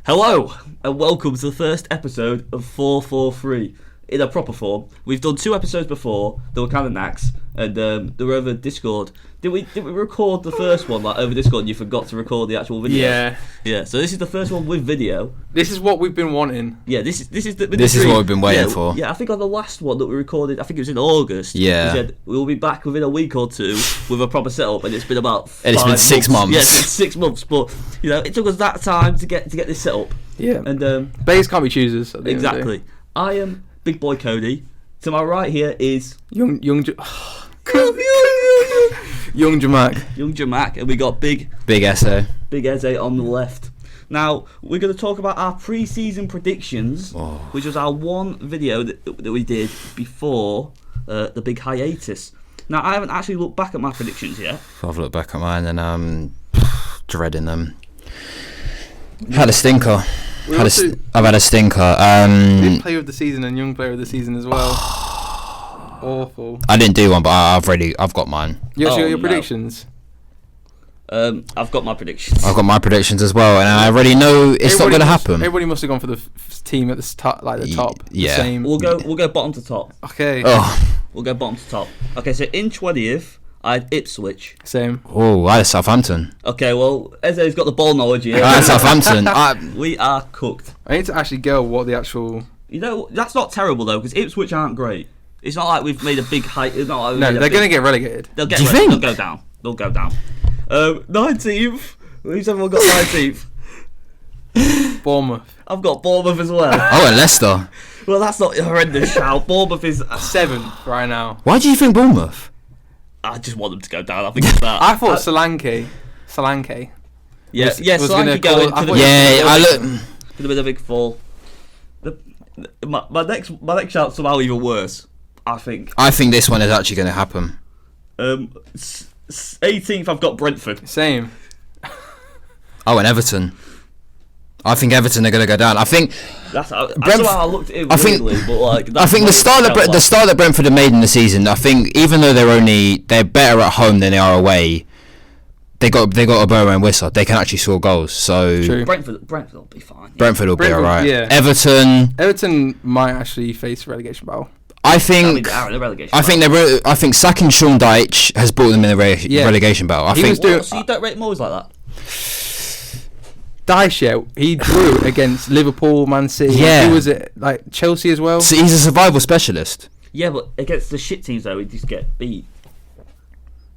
Hello, and welcome to the first episode of 443 in a proper form. We've done 2 episodes before, they were kind of knacks, and they were over Discord. Did we record the first one over Discord and you forgot to record the actual video? Yeah, so this is the first one with video. This is what we've been wanting. Yeah, this is what we've been waiting for. Yeah, I think on the last one that we recorded, I think it was in August. Yeah. We said we'll be back within a week or two with a proper setup, and it's been about 5 And it's been 6 months. Yeah, it's been 6 months, but it took us that time to get this set up. Yeah. And Bears can't be choosers. Exactly. I am Big Boy Cody. To my right here is Young Jamak, and we got Big Ese. Big Ese on the left. Now we're going to talk about our pre-season predictions, which was our one video that we did before the big hiatus. Now I haven't actually looked back at my predictions yet. I've looked back at mine and I'm dreading them. Had a stinker. I've had a stinker. Big player of the season and young player of the season as well. Awful. I didn't do one, but I've got mine. You actually got your predictions? I've got my predictions. I've got my predictions as well, and I already know it's not going to happen. Everybody must have gone for the team at the top, like the top. Yeah. The same. We'll go bottom to top. Okay. We'll go bottom to top. Okay, so in 20th, I had Ipswich. Same. Oh, I had Southampton. Okay, well, Eze's got the ball knowledge here. I had Southampton. We are cooked. I need to actually go what the actual... That's not terrible, though, because Ipswich aren't great. It's not like we've made a big height. It's not like no, they're going to get relegated. Do you think? They'll go down. 19th. Who's everyone got 19th? Bournemouth. I've got Bournemouth as well. Oh, and Leicester. Well, that's not a horrendous shout. Bournemouth is 7th right now. Why do you think Bournemouth? I just want them to go down. I think it's that. I thought Solanke. Yeah, Solanke going. I look. Could have been a big fall. My next shout's somehow even worse. I think this one is actually going to happen. 18th, I've got Brentford. Same. Oh, and Everton. I think Everton are going to go down. I think that's how I looked at it. I think the start that Brentford have made in the season. I think even though they're better at home than they are away, they got a bow and whistle. They can actually score goals. So true. Brentford will be fine. Yeah. Brentford will be alright. Yeah. Everton might actually face a relegation battle. I think sacking Sean Dyche has brought them in a relegation battle. So you don't rate Moyes like that? Dyche, he drew against Liverpool, Man City. Yeah. Who was it? Like Chelsea as well. So he's a survival specialist. Yeah, but against the shit teams though, he just get beat.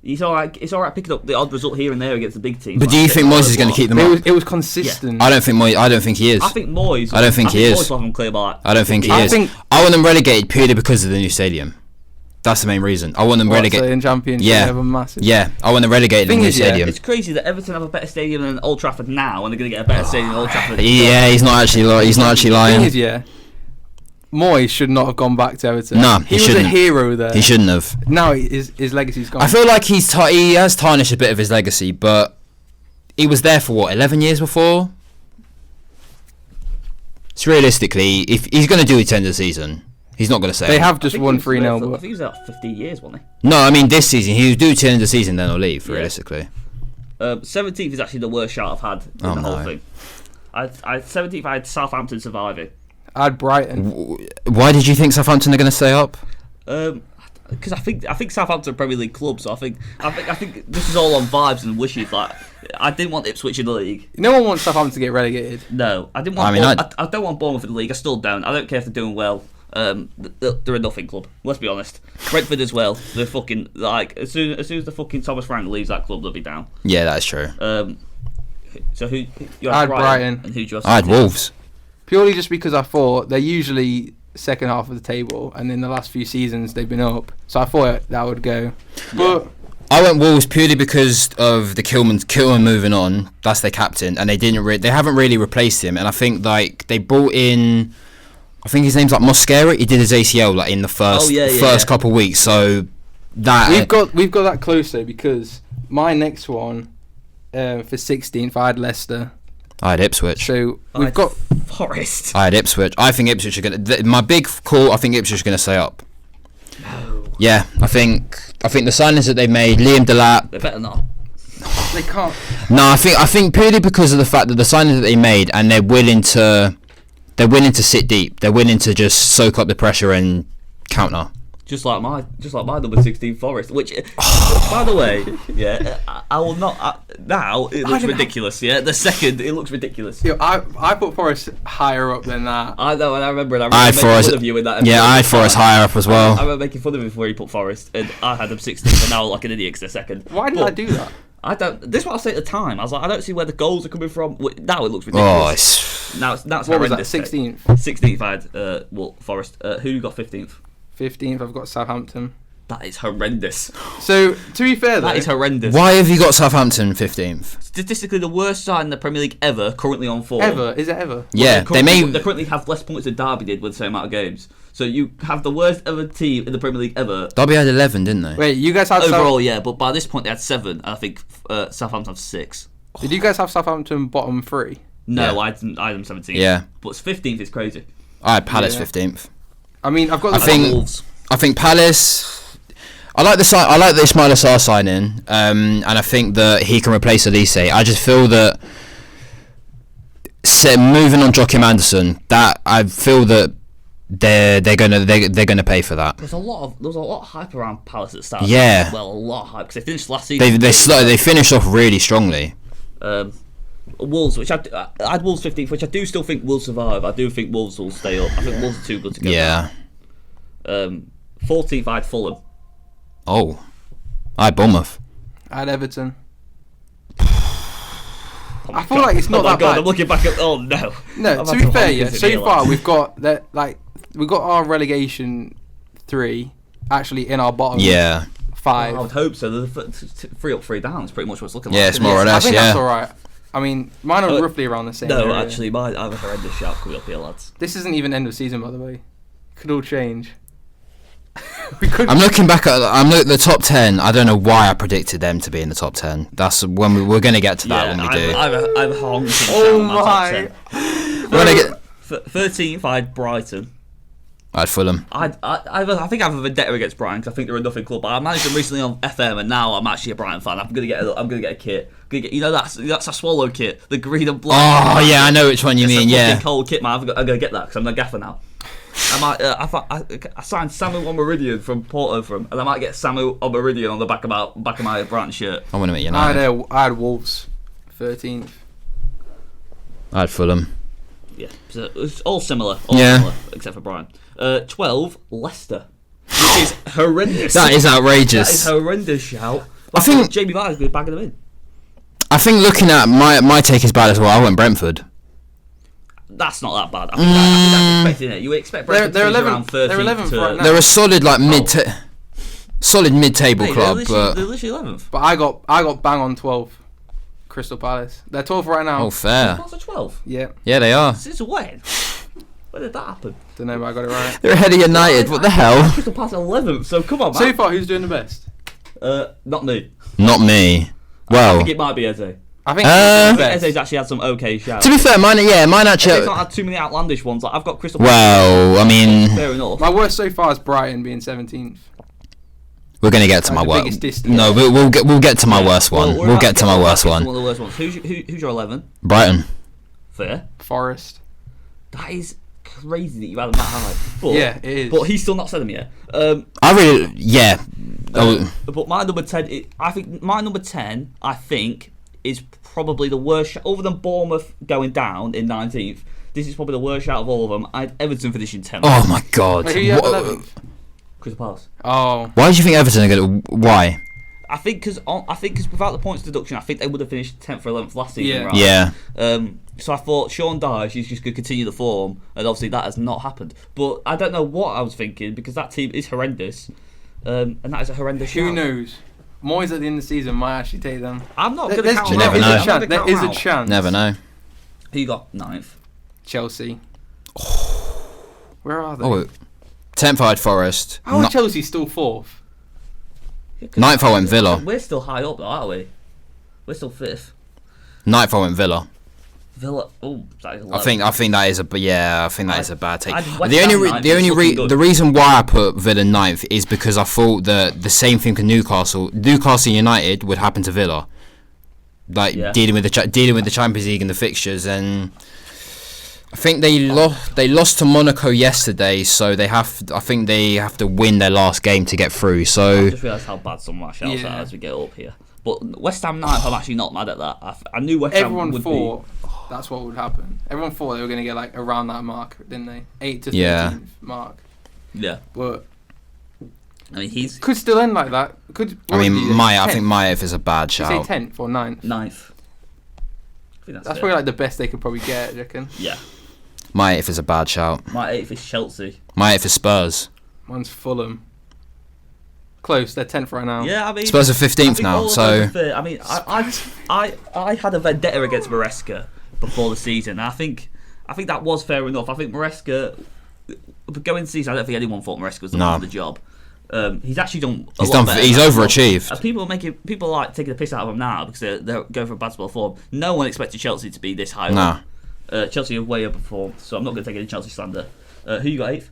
It's alright picking up the odd result here and there against the big teams. But do you think Moyes is going to keep them up? It was consistent. Yeah. I don't think he is. I think Moyes. I don't think he is. Moyes will have them clear by. I don't think he is. I want them relegated purely because of the new stadium. That's the main reason. I want them relegated. In Championship, yeah, have a massive. Yeah, I want them relegated in the new stadium. It's crazy that Everton have a better stadium than Old Trafford now, and they're going to get a better stadium than Old Trafford. Yeah, he's not actually lying. The thing is, Moyes should not have gone back to Everton. No, he was a hero there. He shouldn't have. Now his legacy's gone. I feel like he has tarnished a bit of his legacy, but he was there for 11 years before. So realistically, if he's going to do it end of the season, he's not going to say. They have just won 3-0. I think he was out 15 years, wasn't he? No, I mean this season. He was due to end of the season, then he'll leave. Realistically, 17th is actually the worst shout I've had in the whole thing. 17th, I had Southampton surviving. I had Brighton. Why did you think Southampton are going to stay up? Because I think Southampton are a Premier League club, so I think this is all on vibes and wishes. Like I didn't want Ipswich in the league. No one wants Southampton to get relegated. No, I didn't want. I don't want Bournemouth in the league. I still don't. I don't care if they're doing well. They're a nothing club. Let's be honest. Brentford as well. They're fucking as soon as the fucking Thomas Frank leaves that club, they'll be down. Yeah, that's true. So who? You had Brighton. And who? I had Wolves. Purely just because I thought they're usually second half of the table, and in the last few seasons they've been up. So I thought that would go. But I went Wolves purely because of the Kilman moving on. That's their captain, and they haven't really replaced him. And I think they brought in. I think his name's Mosquera. He did his ACL in the first couple of weeks. So that we've got that close though, because my next one for 16th I had Leicester. I had Ipswich. So we've got Forest. I had Ipswich. I think Ipswich are going to. My big call. I think Ipswich are going to stay up. No. Yeah, I think the signings that they made, Liam Delap. They better not. They can't. No, I think purely because of the fact that the signing that they made, and they're willing to sit deep. They're willing to just soak up the pressure and counter. Just like my number 16 Forest, which by the way, yeah, I will not. Now it looks ridiculous. Yeah, the second it looks ridiculous. Yo, I put Forest higher up than that. I know, and I remember making fun of you in that. Yeah, I had Forest higher up as well. I remember making fun of him before he put Forest, and I had them 16, and now like an idiot 'cause they're second. Why did I do that? I don't. This is what I said at the time. I was like, I don't see where the goals are coming from. Now it looks ridiculous. Now it's what horrendous. Was that? 16th. 16th. I had Forest. Who you got 15th? 15th. I've got Southampton. That is horrendous. So to be fair, that is horrendous. Why have you got Southampton 15th? Statistically, the worst side in the Premier League ever. Currently on form. Ever? Is it ever? Yeah, they currently have less points than Derby did with the same amount of games. So you have the worst ever team in the Premier League ever. Derby had 11, didn't they? Wait, you guys had overall, yeah, but by this point they had 7, and I think Southampton have 6. Did you guys have Southampton bottom 3? No, Yeah. I had them 17th. Yeah. But 15th is crazy. I had Palace 15th. I mean, I've got. Wolves. I think Palace. I like the Ismaila Sarr signing, and I think that he can replace Ese. I just feel that moving on Joachim Anderson, that I feel that they're gonna pay for that. There was a lot of hype around Palace at the start. Yeah. Well, a lot of hype because they finished last season. They finished off really strongly. Wolves, which I had Wolves 15th, which I do still think will survive. I do think Wolves will stay up. I think Wolves are too good to go. Yeah. 14th, I had Fulham. Oh, I had Bournemouth. I had Everton. I feel like it's not that bad. I'm looking back at. Oh no. No, to be fair, yeah. So far, we've got that. Like, we got our relegation 3 actually in our bottom. 5. I would hope so. The 3 up, 3 down is pretty much what it's looking like. Yeah, it's more or less. I think that's all right. I mean, mine are roughly around the same. No, area. actually, I have a horrendous shout coming up here, lads. This isn't even end of season, by the way. Could all change. I'm looking back at the top 10. I don't know why I predicted them to be in the top 10. That's when we're going to get to that when we do. I'm honking. Oh my! We're gonna get 13th. I had Brighton. I had Fulham. I think I have a vendetta against Brighton because I think they're a nothing club. But I managed them recently on FM, and now I'm actually a Brighton fan. I'm gonna get a kit. That's a Swallow kit, the green and black. Oh yeah, I know which one you mean. Yeah. Cold kit, man. I'm gonna get that because I'm the gaffer now. I signed Samu on Meridian from Porto and I might get Samu on Meridian on the back of my Brighton shirt. I want to meet United. I had Wolves 13th. I had Fulham. Yeah, so it's all similar. Except for Brighton. 12 Leicester, which is horrendous. That is outrageous. That is horrendous shout. I think Jamie Vardy's going to bag them in. I think looking at my take is bad as well. I went Brentford. That's not that bad. I think that's expecting it. You would expect Brentford to be around 13th. They're 11th right now. They're a solid mid-table club, they're literally 11th. But I got bang on 12. Crystal Palace. They're 12th right now. Oh, fair. Palace are 12. Yeah. Yeah, they are. Since when? When did that happen? Don't know, but I got it right. They're ahead of United. What the hell? Crystal Palace 11th. So come on, man. So far, who's doing the best? Not me. Not me. I Well, think it might be Eze. I think Eze's actually had some okay shouts. to be fair, mine actually. Eze's not had too many outlandish ones. Like, I've got Crystal Well, I mean, fair enough. my worst so far is Brighton being 17th. we're gonna get to my the worst. biggest distance. No, we'll get to my worst one. We're We'll about get to my worst One one. of the worst ones. Who's your 11? Brighton. Fair. Forest. That is crazy that you had him that high. But, Yeah, it is. But he's still not said him yet. I really, yeah. But my number 10, I think is probably the worst. Other than Bournemouth going down in 19th, this is probably the worst out of all of them. I had Everton finishing 10th. Oh my god. Wait, who you have 11th? Crystal Palace. Oh. Why do you think Everton are gonna? Why? I think because without the points deduction, I think they would have finished 10th or 11th last season. Yeah. Right? Yeah. So I thought Sean Dyche is just going to continue the form, and obviously that has not happened. But I don't know what I was thinking because that team is horrendous, and that is a horrendous. Who shout. knows? Moyes at the end of the season might actually take them. I'm not going to count. You never know. There is a chance. Never know. Who got 9th? Chelsea. Where are they? Oh, 10th I had Forest. How are Chelsea still 4th? 9th I went Villa. We're still high up, though, aren't we? We're still 5th. 9th I went Villa. Villa. Oh, that is 11. I think that is a bad take. The The reason why I put Villa 9th is because I thought that the same thing to Newcastle United would happen to Villa. dealing with the Champions League and the fixtures. And I think they lost to Monaco yesterday, so I think they have to win their last game to get through. So I just realised how bad some of our shouts are as we get up here. But West Ham 9th, I'm actually not mad at that. I knew West Ham would thought that's what would happen. Everyone thought they were going to get like around that mark, didn't they? 8 to 13th mark. Yeah. But I mean, he's could still end like that. I think Maiev is a bad shout. You say 10th or 9th? 9th. I think that's probably like the best they could probably get, I reckon. Yeah. My 8th is a bad shout. My 8th is Chelsea. My 8th is Spurs. Mine's Fulham. Close, they're 10th right now. Yeah, I mean Spurs are 15th now, so I mean, I had a vendetta against Maresca before the season. I think that was fair enough. I think Maresca, going into the season, I don't think anyone thought Maresca was the man for the job. He's actually done. He's overachieved. People like taking the piss out of him now because they're going for a bad spell form. No one expected Chelsea to be this high. Nah. Chelsea are way overperformed, so I'm not going to take any Chelsea slander. Who you got 8th?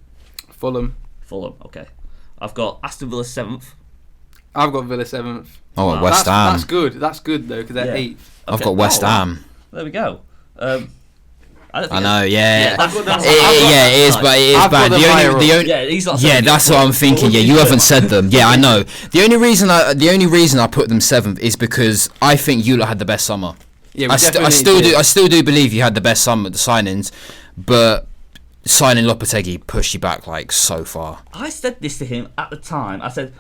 Fulham. Okay. I've got Aston Villa 7th. I've got Villa 7th. Oh, wow. West Ham. That's good though, because they're 8th. Okay. I've got West Ham. There we go. I know, yeah. It is, but it is bad. That's what I'm thinking. Yeah, you haven't said them. Yeah, I know. The only reason I put them 7th is because I think you lot had the best summer. Yeah, I still do believe you had the best summer, the signings, but signing Lopetegui pushed you back like so far. I said this to him at the time. I said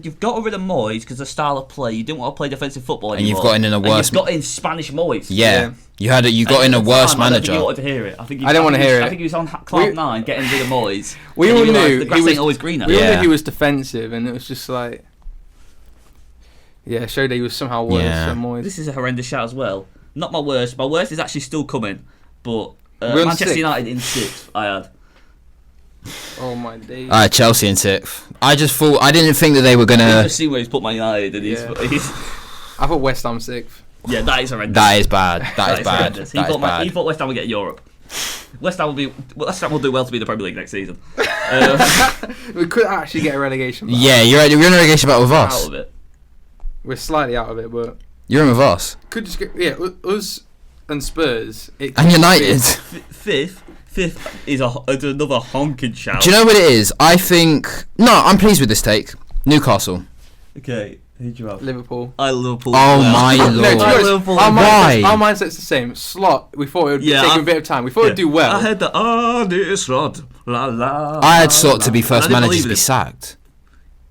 you've got rid of Moyes because the style of play. You didn't want to play defensive football anymore. And you've got in a worse. You've got in Spanish Moyes. Yeah. You got in a worse manager. I think you wanted to hear it. I didn't want to hear it. I think he was on cloud 9 getting rid of Moyes. We all knew the grass ain't always greener. We all knew he was defensive, and it was just like, showed that he was somehow worse than Moyes. This is a horrendous shout as well. Not my worst. My worst is actually still coming, but Manchester United in 6th. I had. Oh my days. Alright, Chelsea in 6th. I didn't think that they were gonna. I've just seen where he's put Man United, and he's. I thought West Ham 6th. Yeah, that is horrendous. That is bad. That is bad. He thought West Ham would get Europe. West Ham will do well to be in the Premier League next season. We could actually get a relegation battle. Yeah, you're in a relegation battle with us. Out of it. We're slightly out of it, but you're in with us. Could just get us and Spurs. And United. 5th is another honking shout. Do you know what it is? I'm pleased with this take. Newcastle. Okay, who'd you have? Liverpool. Liverpool. Oh my lord. Why? Our mindset's the same. Slot. We thought it would take him a bit of time. We thought it'd do well. I heard the Slot. La la. I had Slot to be first manager to be sacked.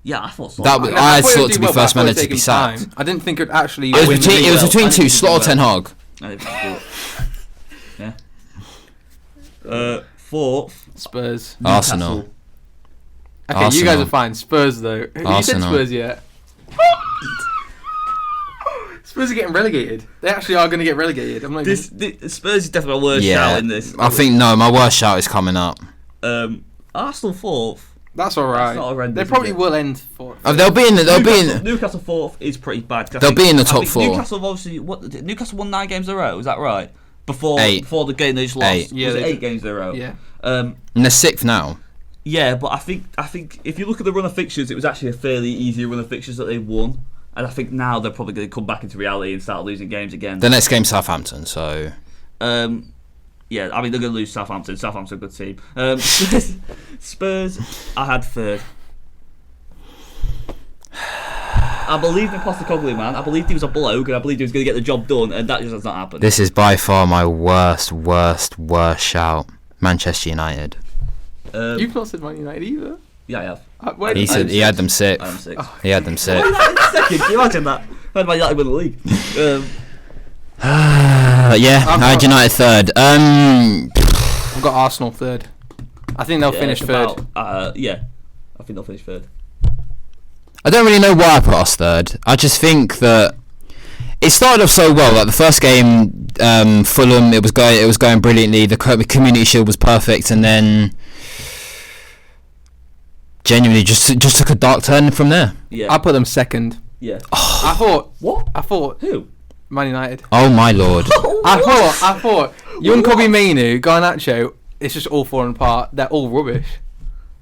Yeah, I thought Slot. I had Slot to be first manager to be sacked. I didn't think it would actually. It was between two, Slot or Ten Hag. Yeah. 4th. Spurs. Arsenal. Okay, you guys are fine. Spurs though. You said Spurs yet? Spurs are getting relegated. They actually are going to get relegated. I'm like, Spurs is definitely my worst shout in this. I think my worst shout is coming up. Arsenal 4th. That's all right. That's not horrendous, they probably will end 4th. They'll be in. Newcastle 4th is pretty bad. They'll be in the top 4. Newcastle won 9 games in a row. Is that right? Before the game they just lost. 8. Yeah, 8 games in a row. Yeah. And they're 6th now. Yeah, but I think if you look at the run of fixtures, it was actually a fairly easy run of fixtures that they won. And I think now they're probably going to come back into reality and start losing games again. The next game's Southampton, so. Yeah, I mean they're going to lose Southampton. Southampton's a good team. Spurs, I had 3rd. I believed in Postecoglou, man. I believed he was a bloke, and I believed he was going to get the job done, and that just has not happened. This is by far my worst shout. Manchester United. You've not said Man United either. Yeah, I have. He said he had them 6th. I am 6th. Oh, he had them 6th. Second, can you imagine that? I had Man United win the league. I had United 3rd. I've got Arsenal 3rd. I think they'll finish 3rd. I think they'll finish 3rd. I don't really know why I put us 3rd. I just think that it started off so well. Like the first game, Fulham, it was going brilliantly. The Community Shield was perfect, and then genuinely just took a dark turn from there. Yeah, I put them 2nd. Yeah. Oh. I thought who? Man United. Oh my lord. I thought young Kobe Mainu, Garnacho, it's just all falling apart. They're all rubbish.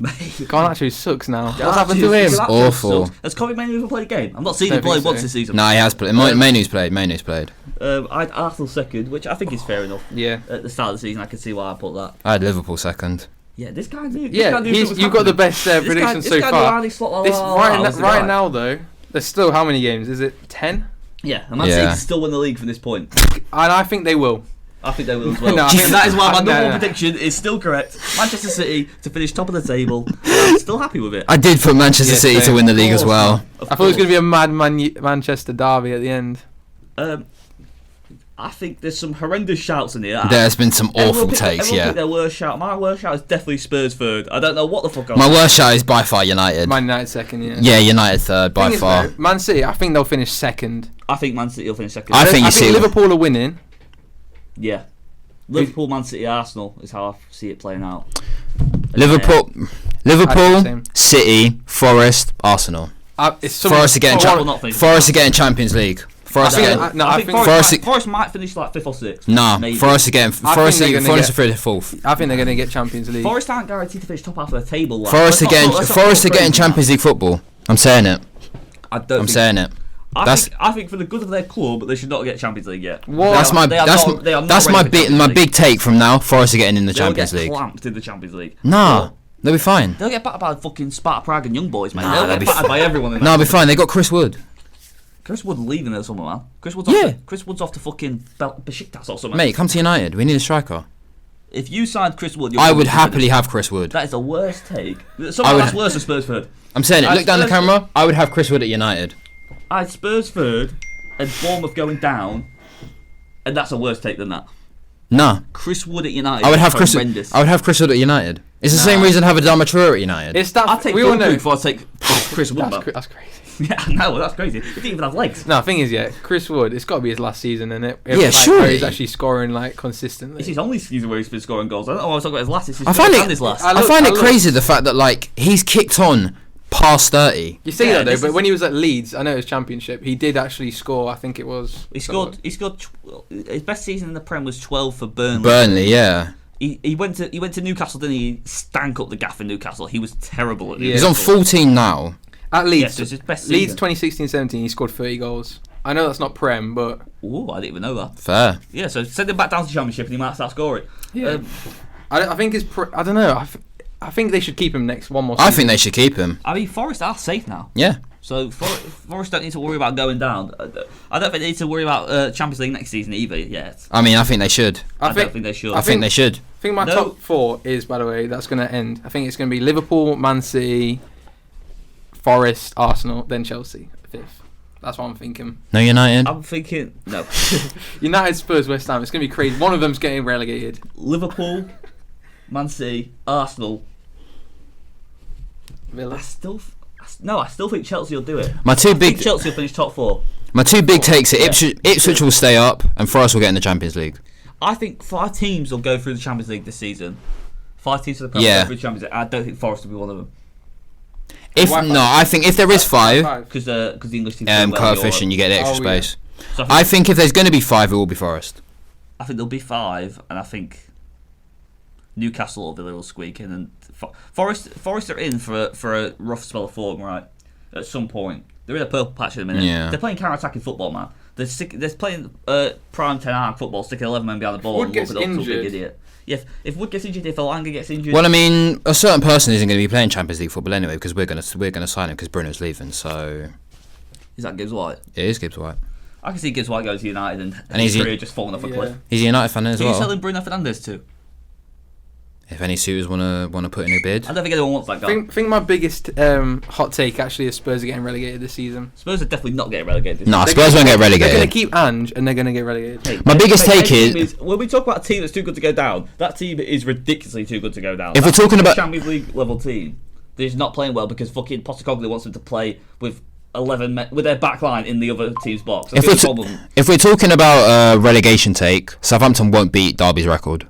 Garnacho sucks now. What's happened to him? It's awful. Has Cody Mainoo ever played a game? I've not seen him play once this season. No, he has played. Mainoo's played. I had Arsenal second, which I think is fair enough. Yeah. At the start of the season, I can see why I put that. I had Liverpool second. Yeah, this guy knew. You've got the best predictions so far. Right now, though, there's still how many games? Is it 10? Yeah, and Man City still win the league from this point. And I think they will. I think they will as well. That is why my number one prediction is still correct. Manchester City to finish top of the table. I'm still happy with it. I did put Manchester City to win the league as well. I thought it was going to be a mad Manchester derby at the end. I think there's some horrendous shouts in here. There's been some awful takes, everyone picked their worst shout. My worst shout is definitely Spurs third. I don't know what the fuck. My worst shout is by far United. Man United second, yeah. Yeah, United third by far. Man City, I think they'll finish second. I think Man City will finish second. I think Liverpool are winning. Yeah. Liverpool, Man City, Arsenal is how I see it playing out. Liverpool, City, Forest, Arsenal. Forest are getting Champions League. Forest might finish like 5th or 6th. No, Forest are through the 4th. I think they're going to get Champions League. Forest aren't guaranteed to finish top half of the table. Forest are getting Champions League football. I'm saying it. I'm saying it. I think for the good of their club, they should not get Champions League yet. That's my big take from now. Forest are getting in the Champions League. They'll get clamped in the Champions League. Nah, they'll be fine. They'll get battered by fucking Sparta Prague and Young Boys, man. They'll get battered by everyone. They'll be fine. They got Chris Wood. Chris Wood leaving there somewhere, man. Chris Wood's off to fucking Besiktas or something. Mate, come to United. We need a striker. If you signed Chris Wood, I would happily have Chris Wood. That is the worst take. That's worse than Spurs third. I'm saying it. Look down the camera. I would have Chris Wood at United. I had Spurs third and Bournemouth going down, and that's a worse take than that. Nah. Chris Wood at United. I would have Chris Wood at United. It's the same reason I have Adama Traore at United. I'd take Doku before I take Chris Wood. That's crazy. Yeah, no, that's crazy. He didn't even have legs. No, the thing is, Chris Wood, it's got to be his last season, isn't it? Yeah, sure. Where he's actually scoring consistently. It's his only season where he's been scoring goals. I don't know why I was talking about his last. It's his I find it crazy the fact that he's kicked on past 30. You see that though, but when he was at Leeds, I know it was Championship, he did actually score. I think it was. He scored. His best season in the Prem was 12 for Burnley. Burnley, yeah. He went to Newcastle, didn't he? Stank up the gaff in Newcastle. He was terrible at He's on 14 now. At Leeds, his best Leeds 2016-17, he scored 30 goals. I know that's not Prem, but... Ooh, I didn't even know that. Fair. Yeah, so send him back down to the Championship and he might start scoring. Yeah. I think I don't know. I think they should keep him one more season. I think they should keep him. I mean, Forest are safe now. Yeah. So Forest don't need to worry about going down. I don't think they need to worry about Champions League next season either yet. I mean, I think they should. I don't think they should. I think they should. I think my top 4 is, by the way, that's going to end. I think it's going to be Liverpool, Man City, Forest, Arsenal, then Chelsea, 5th. That's what I'm thinking. No United? I'm thinking, no. United, Spurs, West Ham. It's going to be crazy. One of them's getting relegated. Liverpool, Man City, Arsenal. Villa. I still think Chelsea will do it. I think Chelsea will finish top 4. My two big takes are Ipswich will stay up and Forest will get in the Champions League. I think 5 teams will go through the Champions League this season. 5 teams will go through the Champions League. I don't think Forest will be one of them. I think if there is 5, because the English team coefficient, you get the extra space. So I think if there's going to be 5, it will be Forest. I think there'll be 5, and I think Newcastle or Villa will squeak in, and Forest are in for a rough spell of form, right? At some point, they're in a purple patch at the minute. Yeah. They're playing counter-attacking football, man. They're playing prime 10-hour football, sticking 11 men behind the ball. Wood gets injured. Big idiot. Yeah, if Wood gets injured, if Elanga gets injured. Well, I mean, a certain person isn't going to be playing Champions League football anyway because we're going to sign him because Bruno's leaving. So is that Gibbs White? It is Gibbs White. I can see Gibbs White going to United and his career just falling off a cliff. He's a United fan as well. Who are you selling Bruno Fernandes to? If any suitors want to put in a bid. I don't think anyone wants that guy. I think my biggest hot take actually is Spurs are getting relegated this season. Spurs are definitely not getting relegated. No, Spurs won't get relegated. They're going to keep Ange and they're going to get relegated. Hey, my biggest take is when we talk about a team that's too good to go down, that team is ridiculously too good to go down. If we're talking about Champions League level team, they're just not playing well because fucking Postecoglou wants them to play with 11 men, with their back line in the other team's box. If we're talking about relegation take, Southampton won't beat Derby's record.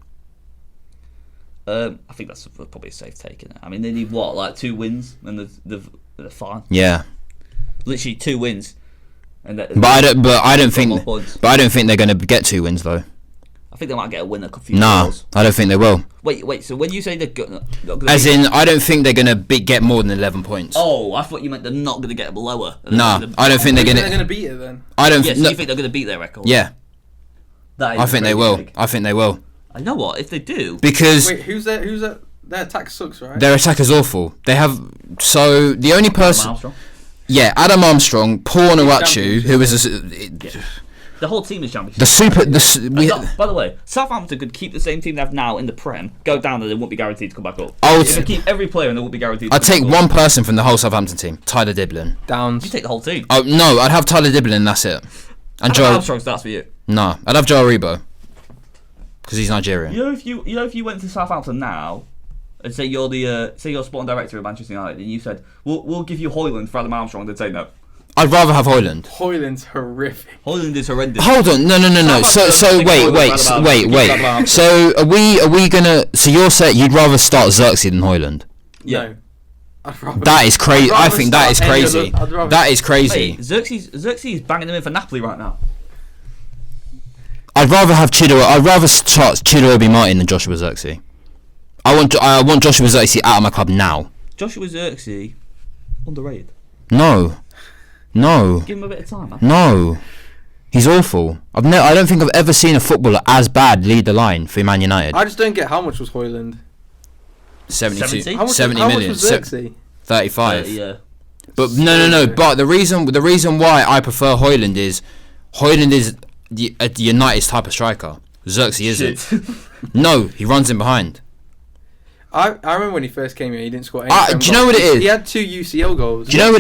I think that's probably a safe take, isn't it? I mean, they need 2 wins and they're fine. Yeah, literally 2 wins. But I don't think they're going to get 2 wins though. I think they might get a win a few goals. I don't think they will. Wait. So when you say they're not gonna As in, I don't think they're gonna get more than 11 points. Oh, I thought you meant they're not gonna get lower. No, I don't think they're They're going gonna. to beat it then. I don't. Yes, no, you think they're gonna beat their record? yeah, That is I think they really will. big. I think they will I know what if they do. because Wait, who's that? Their attack sucks, right? their attack is awful. They have the only person. Armstrong. Yeah, Adam Armstrong, Paul Onuachu, Championship. who was The whole team is championship. the super. By the way, Southampton could keep the same team they have now in the Prem, go down, and they won't be guaranteed to come back up. I would- If they keep every player, and they won't be guaranteed. I'd to come take back one person from the whole Southampton team, Tyler Diblin. up. Downs. You take the whole team. Oh no, I'd have Tyler Diblin. That's it. And Adam Joe. Armstrong starts for you. No, I'd have Joe Aribo because he's Nigerian. You know, if you went to Southampton now, and say you're the sporting director of Manchester United, and you said we'll give you Hoyland for Adam Armstrong, they'd say no. I'd rather have Hoyland. Hoyland's horrific. Hoyland is horrendous. Hold on, no. So Southampton wait. So are we gonna? So you're saying you'd rather start Xerxes than Hoyland? Yeah. No. I'd rather- That is crazy. I'd I rather think that is start any crazy. other- I'd rather- That is crazy. Hey, Xerxes is banging them in for Napoli right now. I'd rather have I'd rather start Chido Martin than Joshua Xerxes. I want Joshua Xerxes out of my club now. Joshua Xerxes, underrated. No. Give him a bit of time, man. No. He's awful. I don't think I've ever seen a footballer as bad lead the line for Man United. I just don't get how much was Hoyland. 72, 70? How much, 70 how million. much was Xerxes? 35. Yeah. But no. But the reason why I prefer Hoyland is the United's type of striker. Xerxes isn't. No, he runs in behind. I remember when he first came here, he didn't score any. Do you know what it is? He had 2 UCL goals. Do you know what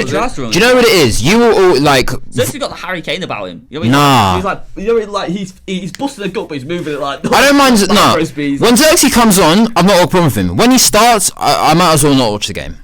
it is? You were all like. Xerxes got the Harry Kane about him. You know, Nah. He's like, you know, like he's busting a gut, but he's moving it like. I don't mind. No. micro speeds. When Xerxes comes on, I'm not all problem with him. When he starts, I might as well not watch the game.